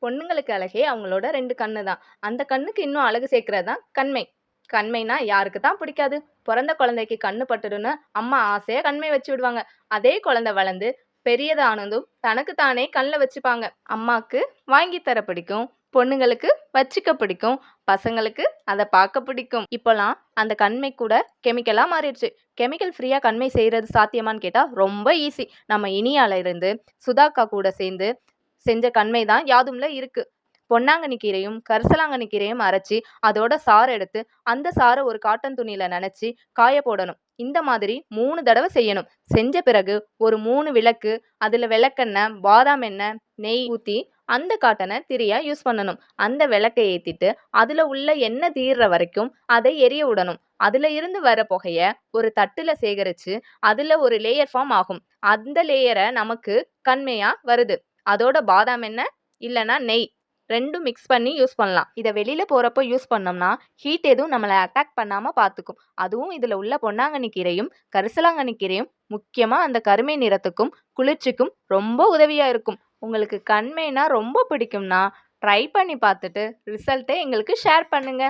பொண்ணுங்களுக்கு அழகே அவங்களோட 2 கண்ணு தான். அந்த கண்ணுக்கு இன்னும் அழகு சேர்க்கிறது தான் கண்மை. கண்மைனா யாருக்கு தான் பிடிக்காது? பொறந்த குழந்தைக்கு கண்ணு பட்டுடுன்னு அம்மா ஆசையா கண்மை வச்சு விடுவாங்க. அதே குழந்தை வளர்ந்து பெரியதானதும் தனக்கு தானே கண்ல வச்சுப்பாங்க. அம்மாக்கு வாங்கி தர பிடிக்கும். பொண்ணுங்களுக்கு வச்சுக்க பிடிக்கும். பசங்களுக்கு அத பார்க்க பிடிக்கும். இப்போலாம் அந்த கண்மை கூட கெமிக்கலா மாறிடுச்சு. கெமிக்கல் ஃப்ரீயா கண்மை செய்றது சாத்தியமான்னு கேட்டா ரொம்ப ஈஸி. நம்ம இனியால இருந்து சுதாக்கா கூட சேர்ந்து செஞ்ச கண்மை தான் யாதும்ல இருக்கு. பொன்னாங்கண்ணி கீரையும் கரிசலாங்கண்ணி கீரையும் அரைச்சி அதோட சாறு எடுத்து அந்த சாறை ஒரு காட்டன் துணியில நனைச்சி காய போடணும். இந்த மாதிரி 3 தடவை செய்யணும். செஞ்ச பிறகு ஒரு 3 விளக்கு, அதுல விளக்கெண்ணெய், பாதாம் எண்ணெய், நெய் ஊத்தி அந்த காட்டனை திரியா யூஸ் பண்ணணும். அந்த விளக்கை ஏத்திட்டு அதுல உள்ள எண்ணெய் தீர்ற வரைக்கும் அதை எரிய விடணும். அதுல இருந்து வர புகைய ஒரு தட்டுல சேகரிச்சு அதுல ஒரு லேயர் ஃபார்ம் ஆகும். அந்த லேயரை நமக்கு கண்மையா வருது. அதோட பாதாம் எண்ணெய் இல்லைன்னா நெய் 2ம் மிக்ஸ் பண்ணி யூஸ் பண்ணலாம். இதை வெளியில போறப்போ யூஸ் பண்ணோம்னா ஹீட் எதுவும் நம்மளை அட்டாக் பண்ணாம பார்த்துக்கும். அதுவும் இதுல உள்ள பொன்னாங்கண்ணி கீரையும் கரிசலாங்கண்ணி கீரையும் முக்கியமா அந்த கருமை நிறத்துக்கும் குளிர்ச்சிக்கும் ரொம்ப உதவியா இருக்கும். உங்களுக்கு கண்மைனா ரொம்ப பிடிக்கும்னா ட்ரை பண்ணி பார்த்துட்டு ரிசல்ட்டை எங்களுக்கு ஷேர் பண்ணுங்க.